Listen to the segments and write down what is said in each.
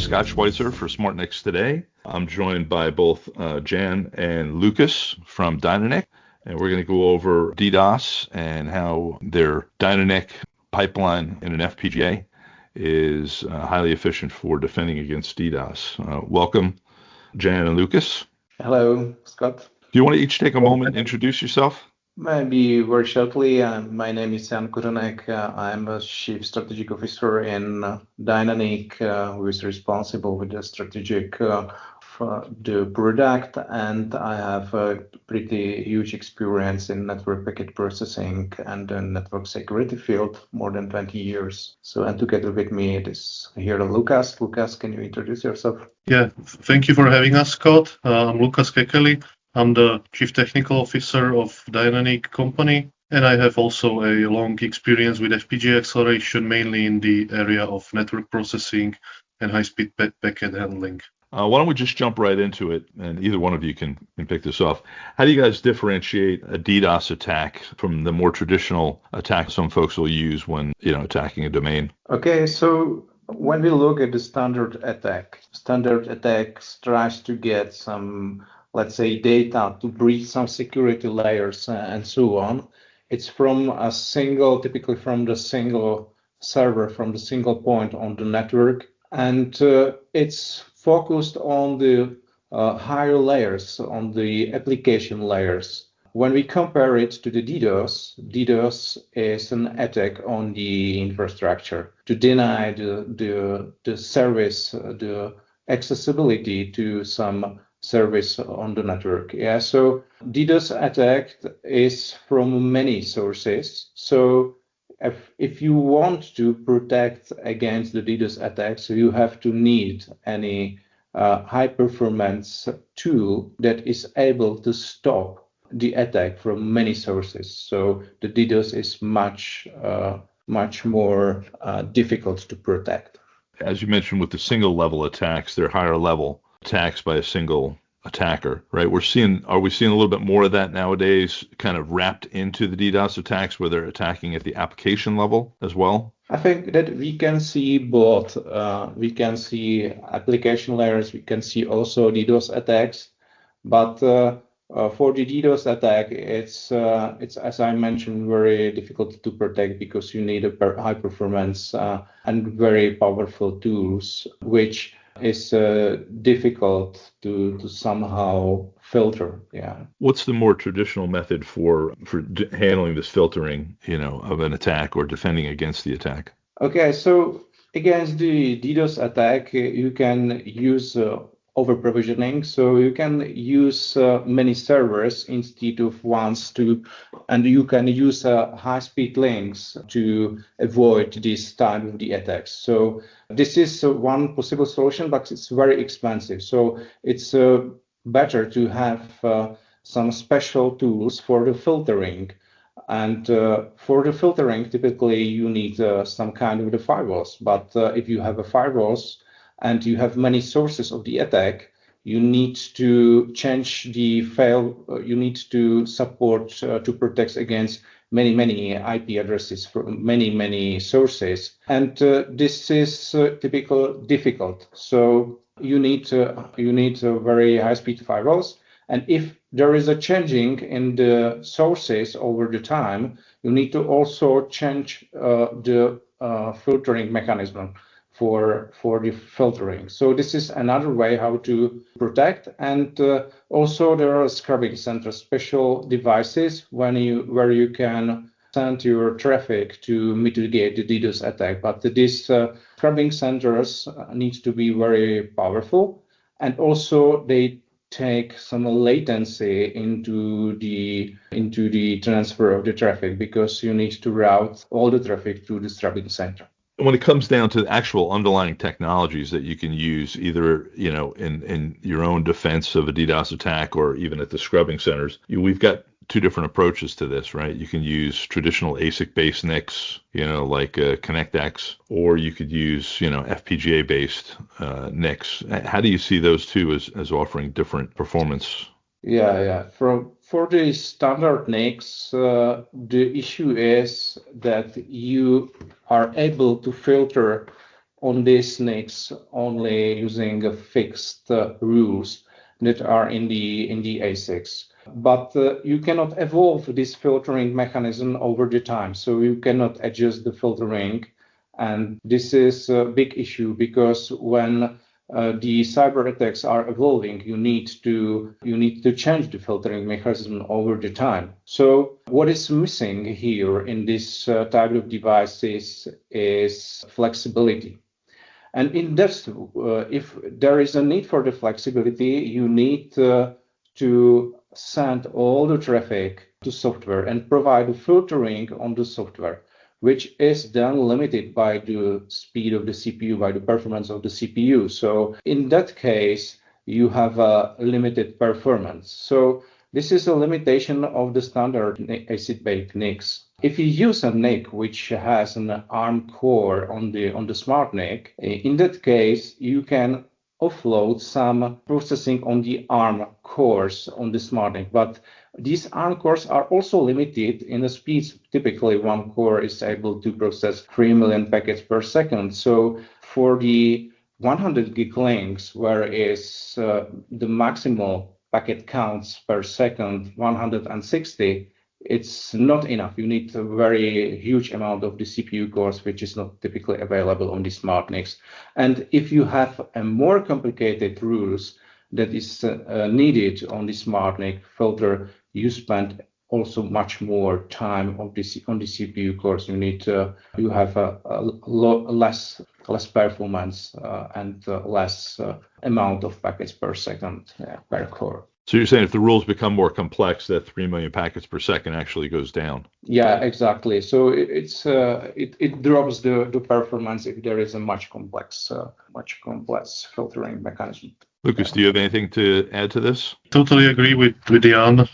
Scott Schweitzer for SmartNICs Today. I'm joined by both Jan and Lucas from DYNANIC, and we're going to go over DDoS and how their DYNANIC pipeline in an FPGA is highly efficient for defending against DDoS. Welcome, Jan and Lucas. Hello, Scott. Do you want to each take a moment and introduce yourself? Maybe very shortly. My name is Jan Korenek. I'm a Chief Strategic Officer in DYNANIC, who is responsible with the strategic for the product, and I have a pretty huge experience in network packet processing and the network security field, more than 20 years. And together with me is here Lukáš. Lukáš, can you introduce yourself? Yeah, thank you for having us, Scott. I'm Lukáš Kekely. I'm the Chief Technical Officer of DYNANIC company, and I have also a long experience with FPGA acceleration, mainly in the area of network processing and high-speed packet handling. Why don't we just jump right into it, and either one of you can pick this off. How do you guys differentiate a DDoS attack from the more traditional attack some folks will use when attacking a domain? Okay, so when we look at the standard attack tries to get some, let's say, data to breach some security layers and so on. It's typically from the single server, from the single point on the network, and it's focused on the higher layers, on the application layers. When we compare it to the DDoS is an attack on the infrastructure to deny the service, the accessibility to some service on the network. Yeah, so DDoS attack is from many sources. So if you want to protect against the DDoS attacks, you have to need any high performance tool that is able to stop the attack from many sources. So the DDoS is much more difficult to protect. As you mentioned, with the single level attacks, they're higher level attacks by a single attacker, right? Are we seeing a little bit more of that nowadays, kind of wrapped into the DDoS attacks where they're attacking at the application level as well? I think that we can see both. We can see application layers, we can see also DDoS attacks, but for the DDoS attack, it's as I mentioned, very difficult to protect because you need a high performance and very powerful tools, which is difficult to somehow filter. Yeah. What's the more traditional method for handling this filtering, of an attack or defending against the attack? Okay, so against the DDoS attack, you can use over provisioning. So you can use many servers instead of and you can use high-speed links to avoid this type of the attacks. So this is one possible solution, but it's very expensive. So it's better to have some special tools for the filtering. And for the filtering, typically you need some kind of the firewalls. But if you have a firewalls and you have many sources of the attack, you need to change the file. You need to support to protect against many IP addresses from many sources, and this is typically difficult. So you need very high-speed firewalls, and if there is a changing in the sources over the time, you need to also change the filtering mechanism for the filtering. So this is another way how to protect. And also there are scrubbing centers, special devices where you can send your traffic to mitigate the DDoS attack. But these scrubbing centers need to be very powerful, and also they take some latency into the transfer of the traffic, because you need to route all the traffic to the scrubbing center. When it comes down to the actual underlying technologies that you can use, either in your own defense of a DDoS attack or even at the scrubbing centers, we've got two different approaches to this, right? You can use traditional ASIC-based NICs, like ConnectX, or you could use FPGA-based NICs. How do you see those two as offering different performance? Yeah. For the standard NICs, the issue is that you are able to filter on these NICs only using fixed rules that are in the ASICs. But you cannot evolve this filtering mechanism over the time, so you cannot adjust the filtering. And this is a big issue because when the cyber attacks are evolving, you need to change the filtering mechanism over the time. So what is missing here in this type of devices is flexibility. And in that, if there is a need for the flexibility, you need to send all the traffic to software and provide filtering on the software, which is then limited by the speed of the CPU, by the performance of the CPU. So in that case, you have a limited performance. So this is a limitation of the standard ASIC-based NICs. If you use a NIC which has an ARM core on the SmartNIC, in that case, you can offload some processing on the ARM cores on the SmartNIC. But these ARM cores are also limited in the speeds. Typically, one core is able to process 3 million packets per second. So for the 100 gig links, where is the maximal packet counts per second 160, it's not enough. You need a very huge amount of the CPU cores, which is not typically available on the SmartNICs. And if you have a more complicated rules that is needed on the SmartNIC filter, you spend also much more time on the CPU cores. You have less performance and less amount of packets per second per core. So you're saying if the rules become more complex, that 3 million packets per second actually goes down? Yeah, exactly. So it drops the performance if there is a much complex filtering mechanism. Lucas, do you have anything to add to this? Totally agree with Jan.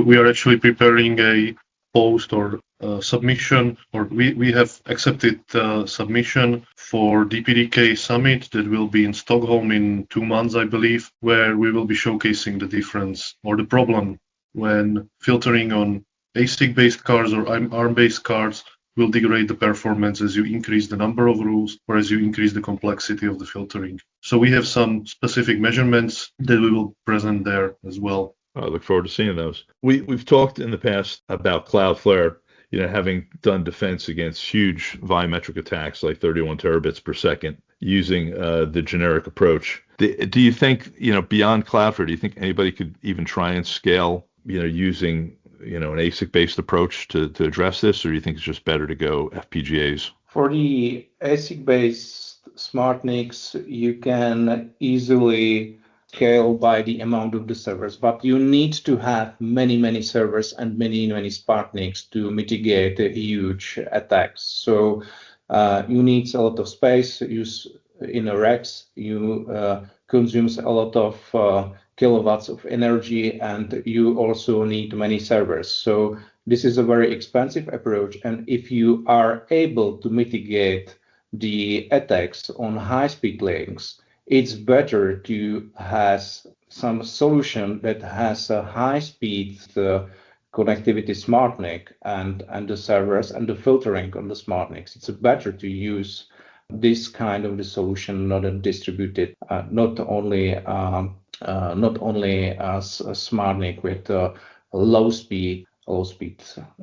We are actually preparing a post or submission, or we have accepted submission for DPDK Summit that will be in Stockholm in 2 months, I believe, where we will be showcasing the difference or the problem when filtering on ASIC-based cards or ARM-based cards will degrade the performance as you increase the number of rules or as you increase the complexity of the filtering. So we have some specific measurements that we will present there as well. I look forward to seeing those. We've talked in the past about Cloudflare, having done defense against huge volumetric attacks like 31 terabits per second using the generic approach. Do you think, beyond Cloudflare, do you think anybody could even try and scale, using an ASIC-based approach to address this, or do you think it's just better to go FPGAs? For the ASIC-based SmartNICs, you can easily scale by the amount of the servers, but you need to have many servers and many SmartNICs to mitigate huge attacks. So you need a lot of space. In a racks, you consumes a lot of kilowatts of energy, and you also need many servers. So this is a very expensive approach. And if you are able to mitigate the attacks on high-speed links, it's better to have some solution that has a high-speed connectivity SmartNIC and the servers and the filtering on the SmartNICs. It's better to use this kind of the solution, not a distributed, not only a SmartNIC with low speed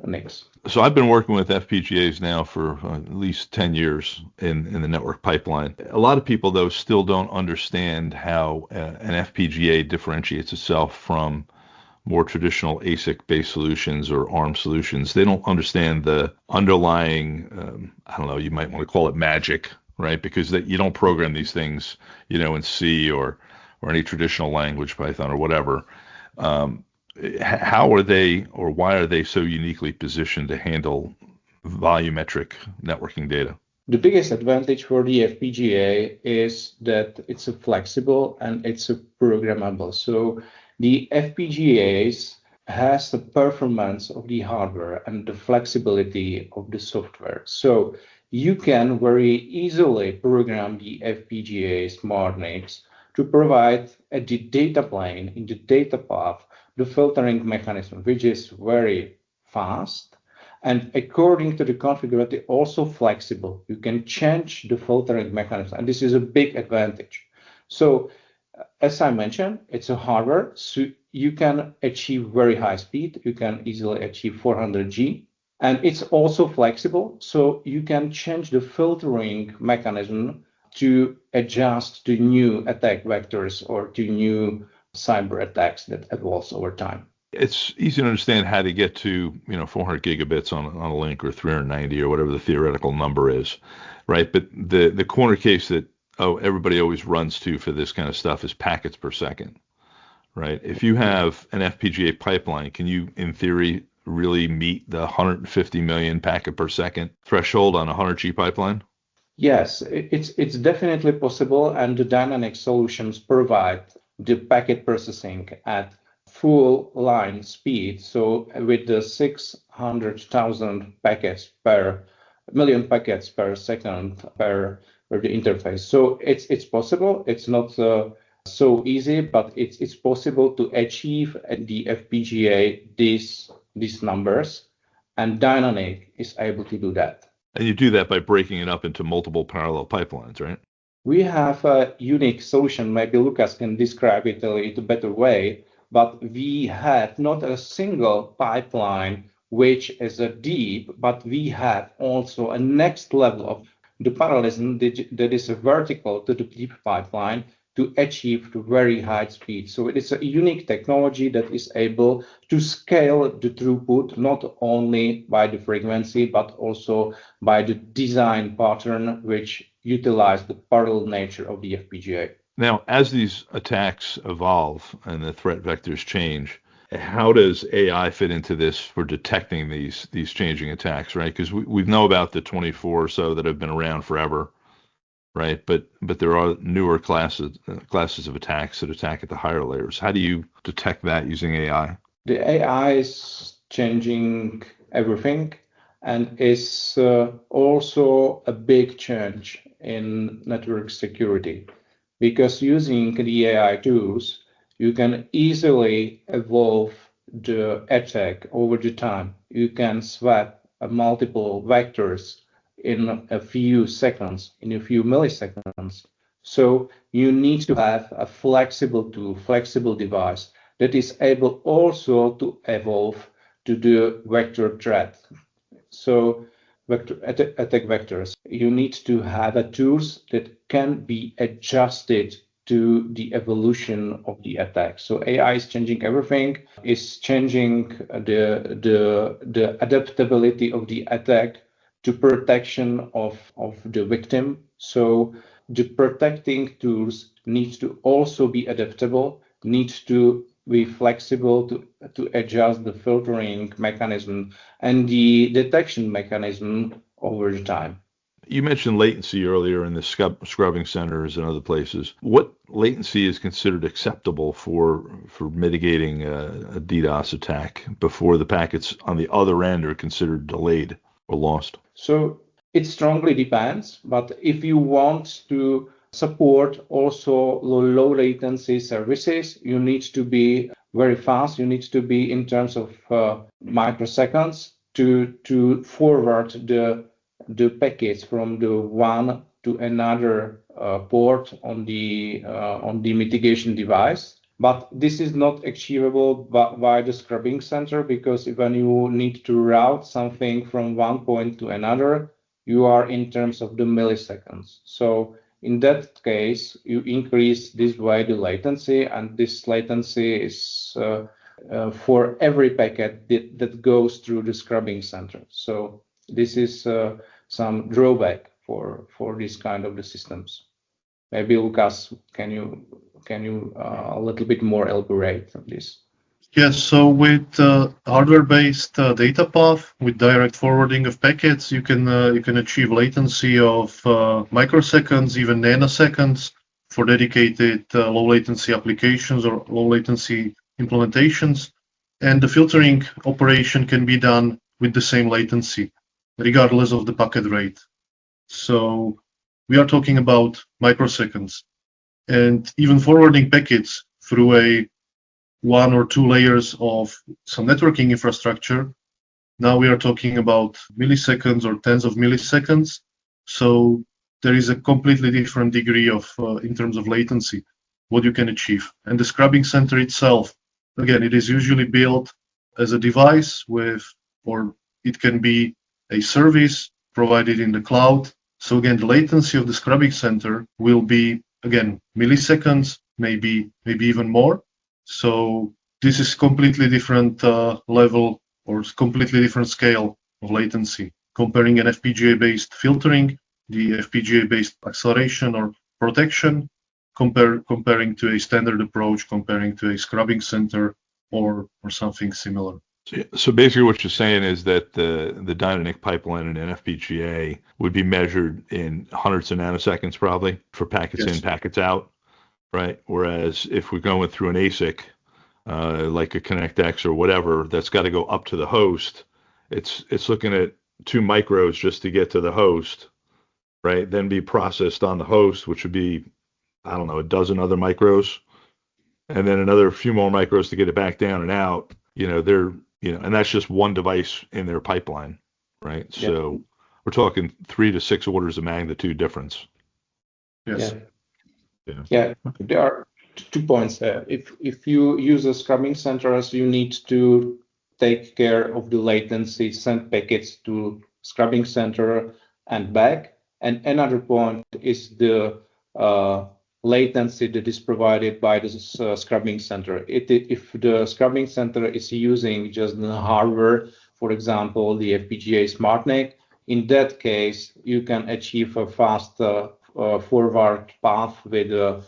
NICs. So I've been working with FPGAs now for at least 10 years in the network pipeline. A lot of people, though, still don't understand how an FPGA differentiates itself from more traditional ASIC-based solutions or ARM solutions. They don't understand the underlying, you might want to call it magic, right? Because you don't program these things, in C or any traditional language, Python or whatever. How are they, or why are they so uniquely positioned to handle volumetric networking data? The biggest advantage for the FPGA is that it's flexible and it's programmable. So the FPGAs has the performance of the hardware and the flexibility of the software. So you can very easily program the FPGA SmartNICs to provide at the data plane, in the data path, the filtering mechanism, which is very fast And according to the configurability, also flexible. You can change the filtering mechanism, and this is a big advantage. So, as I mentioned, it's a hardware, so you can achieve very high speed. You can easily achieve 400G, and it's also flexible, so you can change the filtering mechanism to adjust to new attack vectors or to new cyber attacks that evolves over time. It's easy to understand how to get to 400 gigabits on a link, or 390, or whatever the theoretical number is, right? But the corner case that everybody always runs to for this kind of stuff is packets per second, right? If you have an FPGA pipeline, can you, in theory, really meet the 150 million packet per second threshold on a 100G pipeline? Yes, it's definitely possible, and the dynamic solutions provide the packet processing at full line speed. So with the 600,000 packets per million packets per second per the interface. So it's possible. It's not so easy, but it's possible to achieve at the FPGA these numbers, and Dynanic is able to do that. And you do that by breaking it up into multiple parallel pipelines, right? We have a unique solution. Maybe Lucas can describe it a little better way, but we have not a single pipeline which is a deep, but we have also a next level of the parallelism that is a vertical to the deep pipeline to achieve very high speed. So it is a unique technology that is able to scale the throughput, not only by the frequency, but also by the design pattern, which utilize the parallel nature of the FPGA. Now, as these attacks evolve and the threat vectors change, how does AI fit into this for detecting these changing attacks, right? Because we know about the 24 or so that have been around forever, right? But there are newer classes of attacks that attack at the higher layers. How do you detect that using AI? The AI is changing everything, and is also a big change in network security, because using the AI tools, you can easily evolve the attack over the time. You can swap multiple vectors in a few seconds, in a few milliseconds. So you need to have a flexible tool, flexible device that is able also to evolve to the vector threat. So attack vectors, you need to have a tools that can be adjusted to the evolution of the attack. So AI is changing everything, is changing the adaptability of the attack to protection of the victim. So the protecting tools need to also be adaptable, need to be flexible to adjust the filtering mechanism and the detection mechanism over the time. You mentioned latency earlier in the scrubbing centers and other places. What latency is considered acceptable for mitigating a DDoS attack before the packets on the other end are considered delayed or lost? So it strongly depends, but if you want to support also low latency services, you need to be very fast. You need to be in terms of microseconds to forward the packets from the one to another port on the mitigation device. But this is not achievable by the scrubbing center, because when you need to route something from one point to another, you are in terms of the milliseconds. So in that case, you increase this way the latency, and this latency is for every packet that goes through the scrubbing center. So this is some drawback for this kind of the systems. Maybe Lukas, can you a little bit more elaborate on this? Yes, so with hardware-based data path with direct forwarding of packets, you can achieve latency of microseconds, even nanoseconds for dedicated low latency applications or low latency implementations, and the filtering operation can be done with the same latency, regardless of the packet rate. So we are talking about microseconds, and even forwarding packets through a one or two layers of some networking infrastructure Now we are talking about milliseconds or tens of milliseconds. So there is a completely different degree of, in terms of latency, what you can achieve. And the scrubbing center itself, again, it is usually built as a device or it can be a service provided in the cloud. So again, the latency of the scrubbing center will be, again, milliseconds, maybe even more. So this is completely different level or completely different scale of latency. Comparing an FPGA-based filtering, the FPGA-based acceleration or protection, comparing to a standard approach, comparing to a scrubbing center or something similar. So basically what you're saying is that the DYNANIC pipeline in an FPGA would be measured in hundreds of nanoseconds probably for packets in, packets out, right? Whereas if we're going through an ASIC, like a ConnectX or whatever, that's got to go up to the host, it's looking at 2 micros just to get to the host, right? Then be processed on the host, which would be, I don't know, a dozen other micros, and then another few more micros to get it back down and out. And that's just one device in their pipeline, right? Yeah. So we're talking 3 to 6 orders of magnitude difference. Yes. Yeah. There are 2 points there. If you use a scrubbing centers, you need to take care of the latency, send packets to scrubbing center and back. And another point is the latency that is provided by the scrubbing center. If the scrubbing center is using just the hardware, for example, the FPGA SmartNIC, in that case, you can achieve a fast forward path with a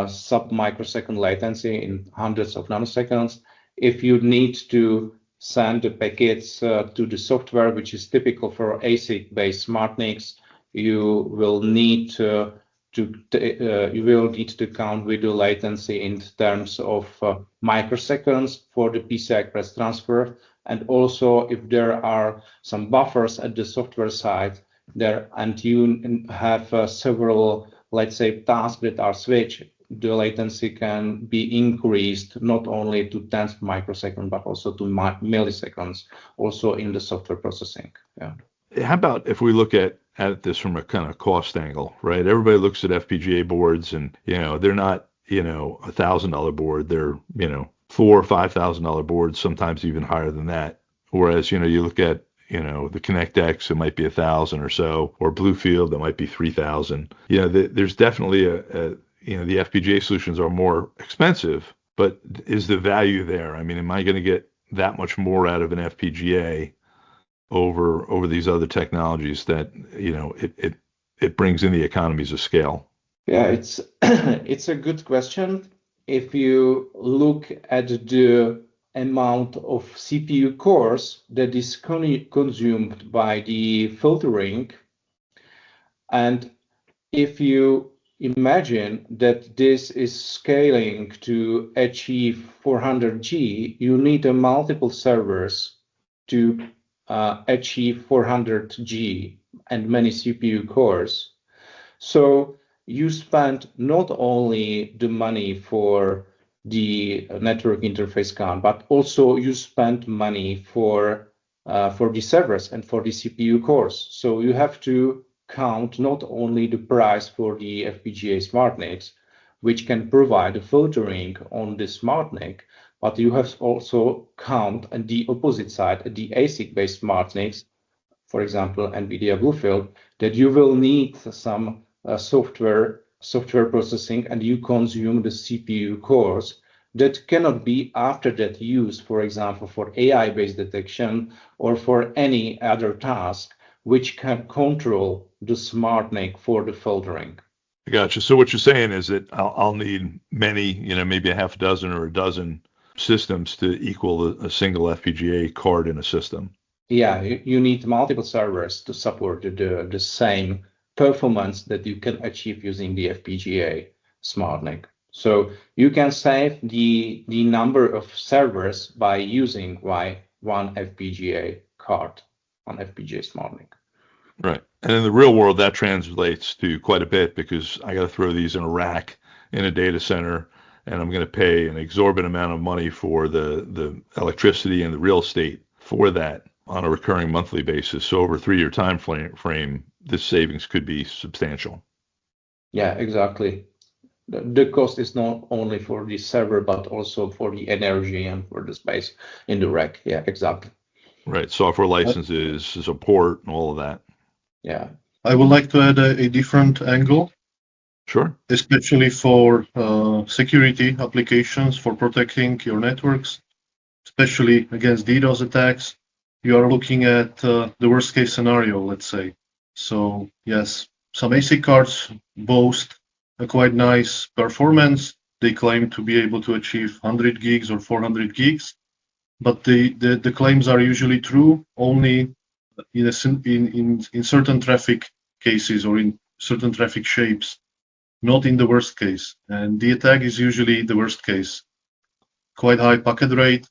sub-microsecond latency in hundreds of nanoseconds. If you need to send the packets to the software, which is typical for ASIC-based SmartNICs, you will need to count with the latency in terms of microseconds for the PCI Express transfer. And also, if there are some buffers at the software side there, and you have several, let's say, tasks that are switched, the latency can be increased not only to tens of microseconds, but also to milliseconds, also in the software processing. Yeah. How about if we look at this from a kind of cost angle, right? Everybody looks at FPGA boards and, they're not, $1,000 board. They're, $4,000 or $5,000 boards, sometimes even higher than that. Whereas, you look at, the ConnectX, it might be 1,000 or so, or Bluefield, that might be 3,000. There's definitely the FPGA solutions are more expensive, but is the value there? I mean, am I going to get that much more out of an FPGA over these other technologies that it brings in the economies of scale? Yeah, it's a good question. If you look at the amount of CPU cores that is consumed by the filtering, and if you imagine that this is scaling to achieve 400G, you need a multiple servers to achieve 400G and many CPU cores. So you spend not only the money for the network interface card, but also you spend money for the servers and for the CPU cores. So you have to count not only the price for the FPGA SmartNICs, which can provide the filtering on the SmartNIC, but you have also count at the opposite side, at the ASIC-based SmartNICs, for example, NVIDIA Bluefield, that you will need some software processing, and you consume the CPU cores that cannot be after that used, for example, for AI-based detection or for any other task, which can control the SmartNIC for the filtering. Gotcha. So what you're saying is that I'll need many, maybe a half a dozen or a dozen systems to equal a single FPGA card in a system. Yeah, you need multiple servers to support the same performance that you can achieve using the FPGA SmartNIC. So you can save the number of servers by using one FPGA card on FPGA SmartNIC. Right. And in the real world, that translates to quite a bit, because I got to throw these in a rack in a data center, and I'm going to pay an exorbitant amount of money for the electricity and the real estate for that. on a recurring monthly basis. So over a 3-year time frame, this savings could be substantial. Yeah, exactly. The cost is not only for the server, but also for the energy and for the space in the rack. Yeah, exactly. Right. Software licenses, support, and all of that. Yeah. I would like to add a different angle. Sure. Especially for security applications, for protecting your networks, especially against DDoS attacks. You are looking at the worst case scenario, let's say. So yes, some ASIC cards boast a quite nice performance. They claim to be able to achieve 100 gigs or 400 gigs, but the claims are usually true only in certain traffic cases or in certain traffic shapes, not in the worst case. And the attack is usually the worst case. Quite high packet rate,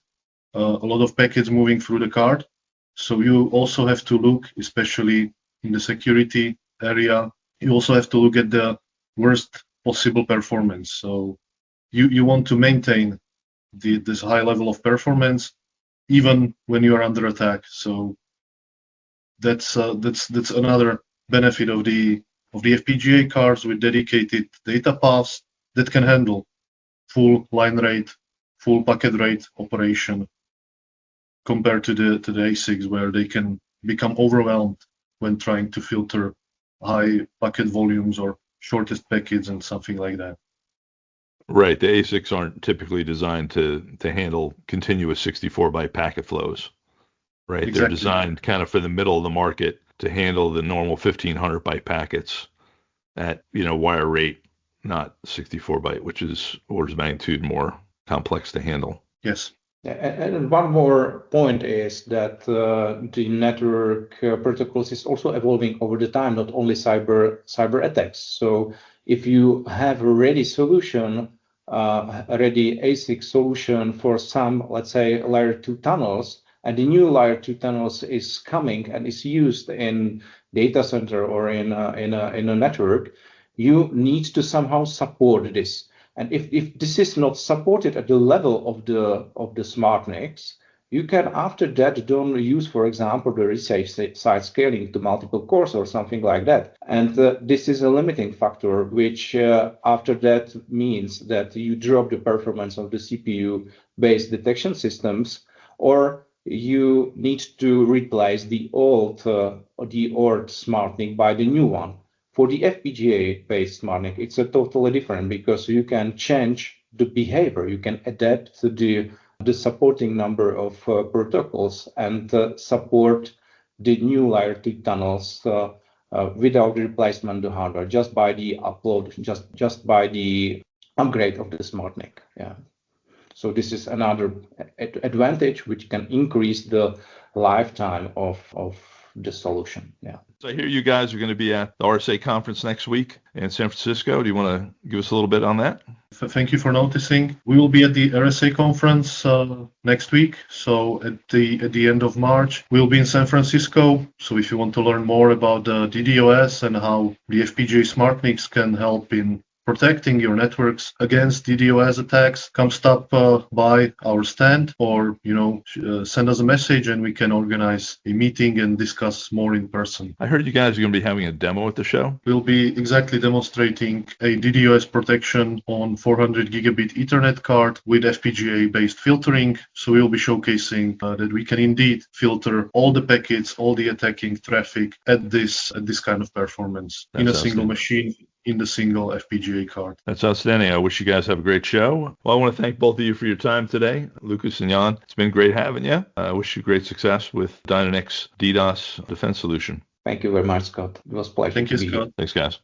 a lot of packets moving through the card. So you also have to look, especially in the security area, you also have to look at the worst possible performance. So you want to maintain this high level of performance even when you are under attack. So that's another benefit of the FPGA cards with dedicated data paths that can handle full line rate, full packet rate operation compared to the ASICs, where they can become overwhelmed when trying to filter high packet volumes or shortest packets and something like that. Right. The ASICs aren't typically designed to handle continuous 64-byte packet flows. Right. Exactly. They're designed kind of for the middle of the market to handle the normal 1500-byte packets at, wire rate, not 64-byte, which is orders of magnitude more complex to handle. Yes. And one more point is that the network protocols is also evolving over the time, not only cyber attacks. So if you have a ready solution, a ready ASIC solution for some, let's say, layer 2 tunnels, and the new layer 2 tunnels is coming and is used in data center or in a network, you need to somehow support this. And if this is not supported at the level of the SmartNICs, you can after that don't use, for example, the resize side scaling to multiple cores or something like that. And this is a limiting factor, which after that means that you drop the performance of the CPU-based detection systems, or you need to replace the old SmartNIC by the new one. For the FPGA-based SmartNIC, it's a totally different, because you can change the behavior. You can adapt to the supporting number of protocols and support the new layer 2 tunnels without the replacement of the hardware, just by the upload, just by the upgrade of the SmartNIC. Yeah. So this is another advantage which can increase the lifetime of the solution. Yeah. So I hear you guys are going to be at the RSA conference next week in San Francisco. Do you want to give us a little bit on that? Thank you for noticing. We will be at the RSA conference next week. So at the end of March, we'll be in San Francisco. So if you want to learn more about the DDoS and how the FPGA SmartNICs can help in protecting your networks against DDoS attacks, come stop by our stand, or send us a message and we can organize a meeting and discuss more in person. I heard you guys are going to be having a demo at the show. We'll be exactly demonstrating a DDoS protection on 400 gigabit Ethernet card with FPGA-based filtering. So we'll be showcasing that we can indeed filter all the packets, all the attacking traffic at this kind of performance in a single machine, in the single FPGA card. That's outstanding. I wish you guys have a great show. Well, I want to thank both of you for your time today, Lukas and Jan. It's been great having you. I wish you great success with DYNANIC's DDoS defense solution. Thank you very much, Scott. It was a pleasure. Thank you, Scott. Thanks, guys.